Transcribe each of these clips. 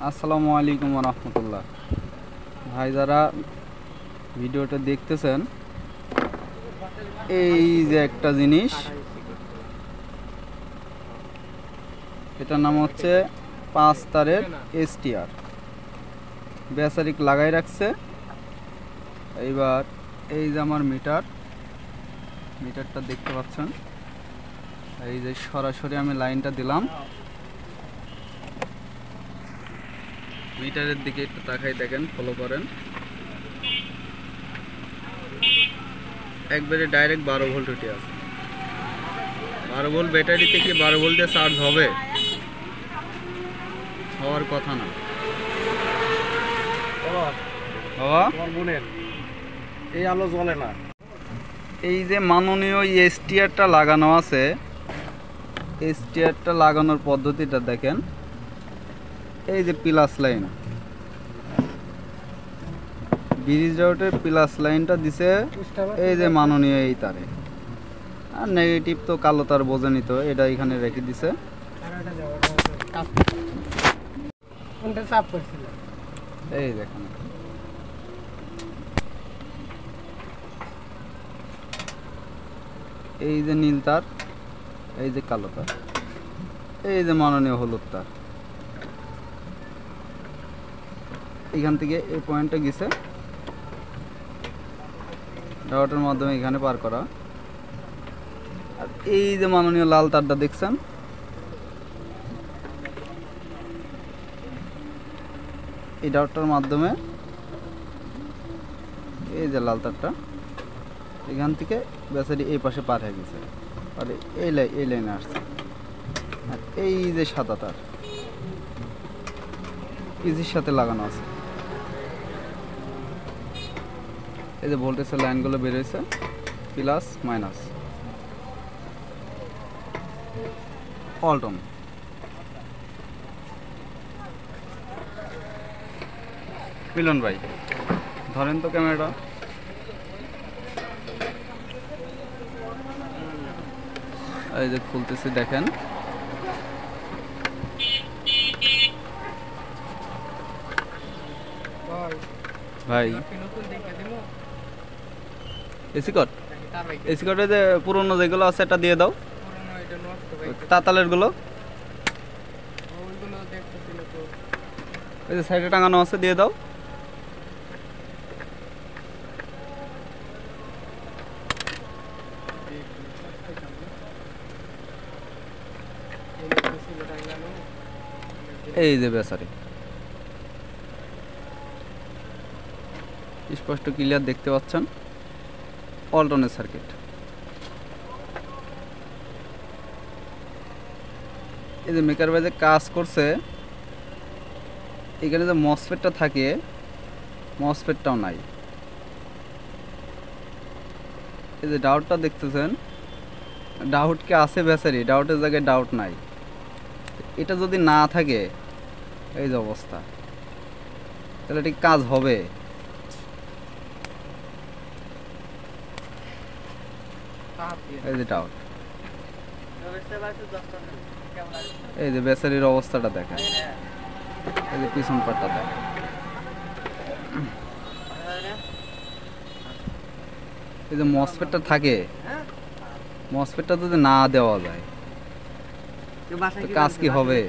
আসসালামু আলাইকুম ওয়া রাহমাতুল্লাহ। ভাই যারা ভিডিওটা দেখতেছেন, এই যে একটা জিনিস, এটার নাম হচ্ছে 5 তারের STR বেসারিক লাগাই রাখছে। এইবার এই যে আমার মিটারটা দেখতে পাচ্ছেন, এই যে সরাসরি আমি লাইনটা দিলাম, মিটারের দিকে একটু তাকাই দেখেন, ফলো করেন। একবারে ডাইরেক্ট 12 ভোল্ট উঠে আছে। 12 ভোল্ট ব্যাটারি থেকে 12 ভোল্টে চার্জ হবে, হওয়ার কথা না। এই আলো জ্বলে না। এই যে মাননীয় STRটা লাগানো আছে, STRটা লাগানোর পদ্ধতিটা দেখেন। এই যে প্লাস লাইন, ব্রিজ রাউটের প্লাস লাইনটা দিছে এই যে মাননীয় এই তারে, আর নেগেটিভ তো কালো তার বোঝেনি, তো এটা এখানে রেখে দিছে। এই দেখেন, এই যে নীল তার, এই যে কালো তার, এই যে মাননীয় হলুদ তার, এখান থেকে এই পয়েন্টটা গেছে ডাউটের মাধ্যমে এখানে পার করা। আর এই যে মাননীয় লাল তারটা দেখছেন, এই ডাউটটার মাধ্যমে এই যে লাল তারটা এখান থেকে ব্যাটারি এই পাশে পার হয়ে গেছে, আর এই লাইনে আসছে। আর এই যে সাদা তার ইজির সাথে লাগানো আছে, এই যে ভোল্টেজের লাইনগুলো বের হয়েছে, প্লাস মাইনাস অল্টন। মিলন ভাই ধরেন তো ক্যামেরাটা। এই যে খুলতেছি দেখেন, ভাই এসি কটে যে পুরনো যেগুলো আছে এটা দিয়ে দাও, তাতালের গুলো এই যে সাইডে টাঙানো আছে দিয়ে দাও। এই যে বেসারি স্পষ্ট ক্লিয়ার দেখতে পাচ্ছেন, অল্টনের সার্কিট। এই যে মেকার ভাই যে কাজ করছে, এখানে যে মসফেটটা থাকে, মসফেটটাও নাই। এই যে ডাউটটা দেখতেছেন, ডাউট কি আছে বেসারি, ডাউটের জায়গায় ডাউট নাই। এটা যদি না থাকে, এই যে অবস্থা, তাহলে ঠিক কাজ হবে? এই যে ডাউট, এই যে ব্যাটারির অবস্থাটা দেখেন, এই যে পিছন পাটটা দেখেন। এই যে মসফেটটা থাকে, মসফেটটা যদি না দেওয়া যায় কাজ কি হবে?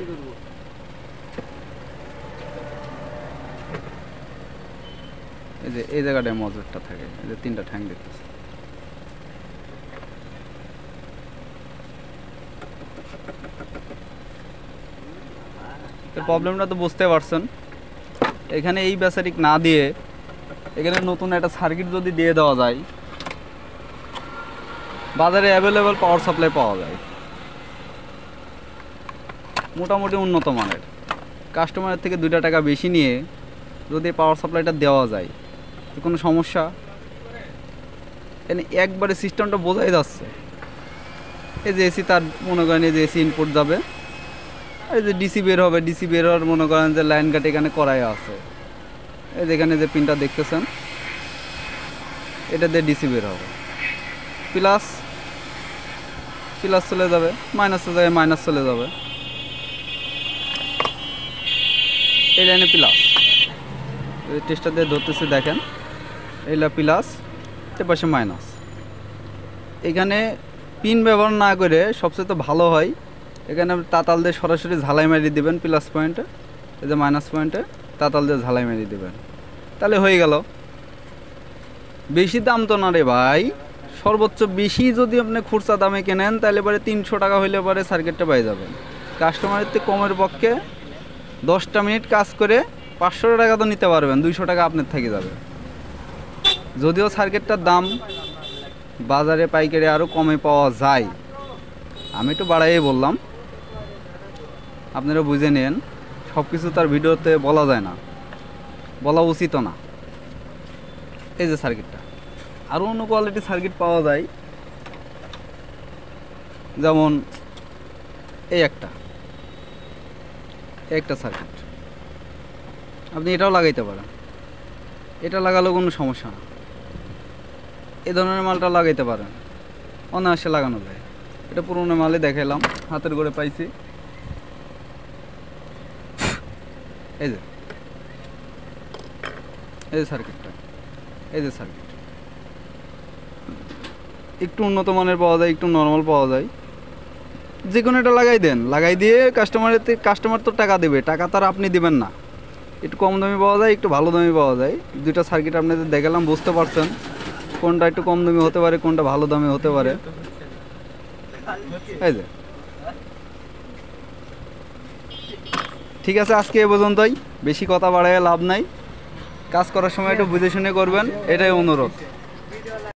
এই যে এই জায়গাটায় মসফেটটা থাকে, এই যে 3টা ঠ্যাং দেখতেছে। প্রবলেমটা তো বুঝতে পারছেন। এখানে এই বেসারিক না দিয়ে এখানে নতুন একটা সার্কিট যদি দিয়ে দেওয়া যায়, বাজারে অ্যাভেলেবেল পাওয়ার সাপ্লাই পাওয়া যায়, মোটামুটি উন্নত মানের, কাস্টমারের থেকে 2টা টাকা বেশি নিয়ে যদি পাওয়ার সাপ্লাইটা দেওয়া যায়, তো কোনো সমস্যা একবারে সিস্টেমটা বোঝাই যাচ্ছে। এই যে এসি তার মনে করেন, এই যে এসি ইনপুট যাবে, এই যে ডিসি বের হবে, ডিসি বের হওয়ার মনে করেন যে লাইন কাট এখানে করাই আছে। এই যেখানে যে পিনটা দেখতেছেন, এটা দিয়ে ডিসি বের হবে, প্লাস চলে যাবে, মাইনাসের জায়গায় মাইনাস চলে যাবে। এই লাইনে প্লাস, টেস্টার দিয়ে ধরতেছে দেখেন, এইটা প্লাস, এর পাশে মাইনাস। এখানে পিন ব্যবহার না করে সবচেয়ে তো ভালো হয় এখানে তাতাল দিয়ে সরাসরি ঝালাই মারিয়ে দেবেন প্লাস পয়েন্টে, এই যে মাইনাস পয়েন্টে তাতাল দিয়ে ঝালাই মারিয়ে দেবেন, তাহলে হয়ে গেল। বেশি দাম তো না রে ভাই, সর্বোচ্চ বেশি যদি আপনি খুচরা দামে কেনেন তাহলে পরে 300 টাকা হইলে পরে সার্কিটটা পেয়ে যাবেন। কাস্টমারের তো কমের পক্ষে 10টা মিনিট কাজ করে 500 টাকা তো নিতে পারবেন, 200 টাকা আপনার থেকে যাবে। যদিও সার্কিটটার দাম বাজারে পাইকারি আরও কমে পাওয়া যায়, আমি একটু বাড়াইয়ে বললাম, আপনারা বুঝে নেন। সব কিছু তার ভিডিওতে বলা যায় না, বলা উচিতও না। এই যে সার্কিটটা, আরও অন্য কোয়ালিটির সার্কিট পাওয়া যায়, যেমন এই একটা সার্কিট আপনি এটাও লাগাইতে পারেন, এটা লাগালেও কোনো সমস্যা না। এই ধরনের মালটা লাগাইতে পারেন, অনায়াসে লাগানো যায়। এটা পুরোনো মালে দেখাইলাম, হাতের করে পাইছি। এই যে সার্কিটটা, এই যে সার্কিট একটু উন্নত মানের পাওয়া যায়, একটু নর্মাল পাওয়া যায়, যে কোনো একটা লাগাই দেন, লাগাই দিয়ে কাস্টমার তো টাকা দেবে, টাকা তার আপনি দিবেন না। একটু কম দামি পাওয়া যায়, একটু ভালো দামি পাওয়া যায়। দুইটা সার্কিট আপনাদের দেখালাম, বুঝতে পারছেন কোনটা একটু কম দামি হতে পারে, কোনটা ভালো দামি হতে পারে। এই যে ঠিক আছে, আজকে এ পর্যন্তই, বেশি কথা বাড়ায় লাভ নাই। কাজ করার সময় একটু বুঝে শুনে করবেন, এটাই অনুরোধ।